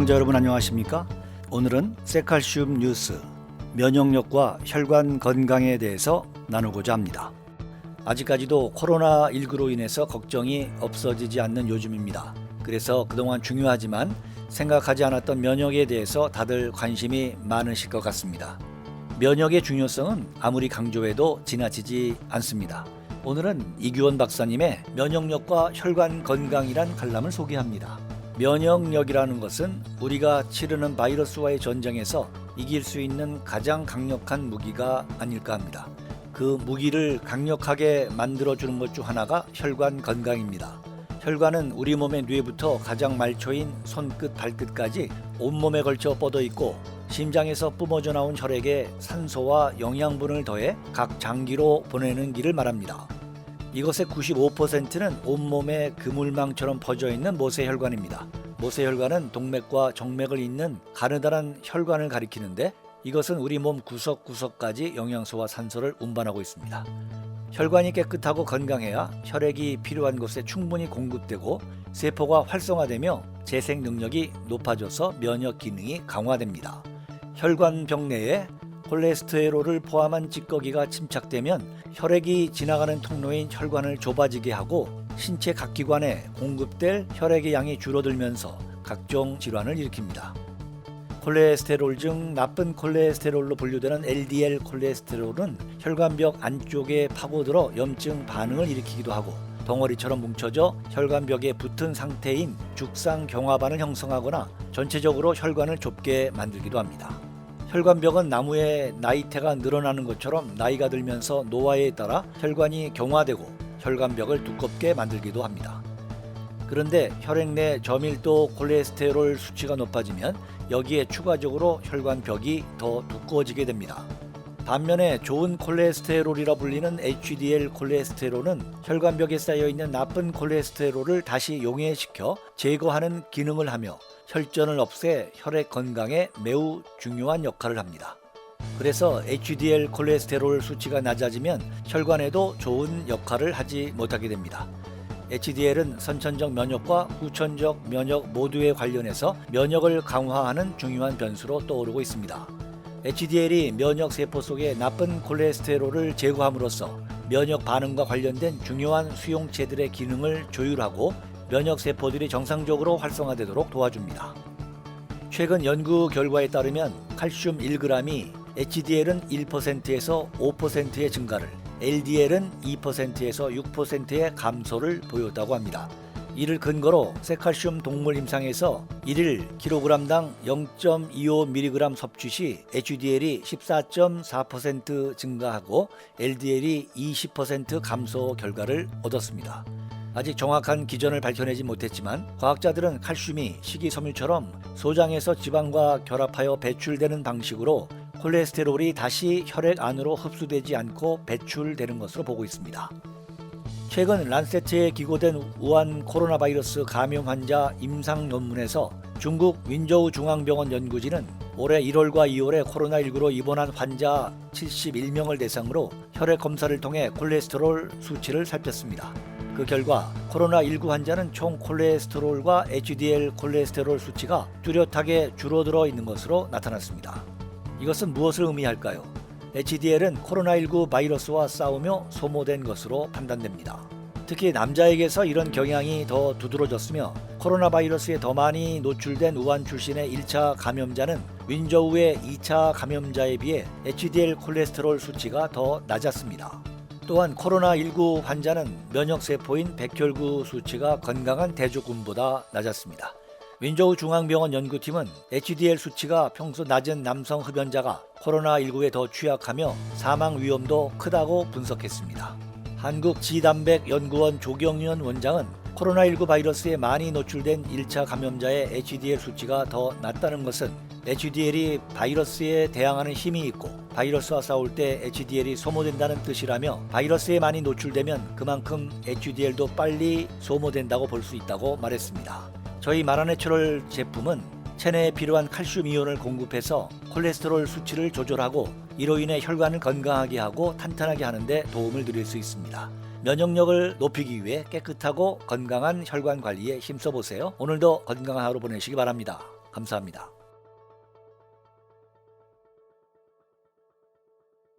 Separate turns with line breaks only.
시청자 여러분 안녕하십니까? 오늘은 쇠칼슘 뉴스, 면역력과 혈관 건강에 대해서 나누고자 합니다. 아직까지도 코로나19로 인해서 걱정이 없어지지 않는 요즘입니다. 그래서 그동안 중요하지만 생각하지 않았던 면역에 대해서 다들 관심이 많으실 것 같습니다. 면역의 중요성은 아무리 강조해도 지나치지 않습니다. 오늘은 이규원 박사님의 면역력과 혈관 건강이란 칼럼을 소개합니다. 면역력이라는 것은 우리가 치르는 바이러스와의 전쟁에서 이길 수 있는 가장 강력한 무기가 아닐까 합니다. 그 무기를 강력하게 만들어주는 것 중 하나가 혈관 건강입니다. 혈관은 우리 몸의 뇌부터 가장 말초인 손끝, 발끝까지 온몸에 걸쳐 뻗어 있고 심장에서 뿜어져 나온 혈액에 산소와 영양분을 더해 각 장기로 보내는 길을 말합니다. 이것의 95%는 온몸에 그물망처럼 퍼져 있는 모세혈관입니다. 모세혈관은 동맥과 정맥을 잇는 가느다란 혈관을 가리키는데 이것은 우리 몸 구석구석까지 영양소와 산소를 운반하고 있습니다. 혈관이 깨끗하고 건강해야 혈액이 필요한 곳에 충분히 공급되고 세포가 활성화되며 재생 능력이 높아져서 면역 기능이 강화됩니다. 혈관벽 내에 콜레스테롤을 포함한 찌꺼기가 침착되면 혈액이 지나가는 통로인 혈관을 좁아지게 하고 신체 각 기관에 공급될 혈액의 양이 줄어들면서 각종 질환을 일으킵니다. 콜레스테롤 중 나쁜 콜레스테롤로 분류되는 LDL 콜레스테롤은 혈관벽 안쪽에 파고들어 염증 반응을 일으키기도 하고 덩어리처럼 뭉쳐져 혈관벽에 붙은 상태인 죽상경화반을 형성하거나 전체적으로 혈관을 좁게 만들기도 합니다. 혈관벽은 나무의 나이테가 늘어나는 것처럼 나이가 들면서 노화에 따라 혈관이 경화되고 혈관벽을 두껍게 만들기도 합니다. 그런데 혈액 내 저밀도 콜레스테롤 수치가 높아지면 여기에 추가적으로 혈관벽이 더 두꺼워지게 됩니다. 반면에 좋은 콜레스테롤이라 불리는 HDL 콜레스테롤은 혈관벽에 쌓여있는 나쁜 콜레스테롤을 다시 용해시켜 제거하는 기능을 하며 혈전을 없애 혈액 건강에 매우 중요한 역할을 합니다. 그래서 HDL 콜레스테롤 수치가 낮아지면 혈관에도 좋은 역할을 하지 못하게 됩니다. HDL은 선천적 면역과 후천적 면역 모두에 관련해서 면역을 강화하는 중요한 변수로 떠오르고 있습니다. HDL이 면역 세포 속의 나쁜 콜레스테롤을 제거함으로써 면역 반응과 관련된 중요한 수용체들의 기능을 조율하고 면역 세포들이 정상적으로 활성화되도록 도와줍니다. 최근 연구 결과에 따르면 칼슘 1g이 HDL은 1%에서 5%의 증가를, LDL은 2%에서 6%의 감소를 보였다고 합니다. 이를 근거로 쇠칼슘 동물 임상에서 1일 kg당 0.25mg 섭취 시 HDL이 14.4% 증가하고 LDL이 20% 감소 결과를 얻었습니다. 아직 정확한 기전을 밝혀내지 못했지만 과학자들은 칼슘이 식이섬유처럼 소장에서 지방과 결합하여 배출되는 방식으로 콜레스테롤이 다시 혈액 안으로 흡수되지 않고 배출되는 것으로 보고 있습니다. 최근 란세트에 기고된 우한 코로나 바이러스 감염 환자 임상 논문에서 중국 윈저우 중앙병원 연구진은 올해 1월과 2월에 코로나19로 입원한 환자 71명을 대상으로 혈액 검사를 통해 콜레스테롤 수치를 살폈습니다. 그 결과 코로나19 환자는 총 콜레스테롤과 HDL 콜레스테롤 수치가 뚜렷하게 줄어들어 있는 것으로 나타났습니다. 이것은 무엇을 의미할까요? HDL은 코로나19 바이러스와 싸우며 소모된 것으로 판단됩니다. 특히 남자에게서 이런 경향이 더 두드러졌으며 코로나 바이러스에 더 많이 노출된 우한 출신의 1차 감염자는 윈저우의 2차 감염자에 비해 HDL 콜레스테롤 수치가 더 낮았습니다. 또한 코로나19 환자는 면역세포인 백혈구 수치가 건강한 대조군보다 낮았습니다. 윈저우 중앙병원 연구팀은 HDL 수치가 평소 낮은 남성 흡연자가 코로나19에 더 취약하며 사망 위험도 크다고 분석했습니다. 한국지단백연구원 조경윤 원장은 코로나19 바이러스에 많이 노출된 1차 감염자의 HDL 수치가 더 낮다는 것은 HDL이 바이러스에 대항하는 힘이 있고 바이러스와 싸울 때 HDL이 소모된다는 뜻이라며 바이러스에 많이 노출되면 그만큼 HDL도 빨리 소모된다고 볼 수 있다고 말했습니다. 저희 마라내추럴 제품은 체내에 필요한 칼슘 이온을 공급해서 콜레스테롤 수치를 조절하고 이로 인해 혈관을 건강하게 하고 탄탄하게 하는 데 도움을 드릴 수 있습니다. 면역력을 높이기 위해 깨끗하고 건강한 혈관 관리에 힘써보세요. 오늘도 건강한 하루 보내시기 바랍니다. 감사합니다.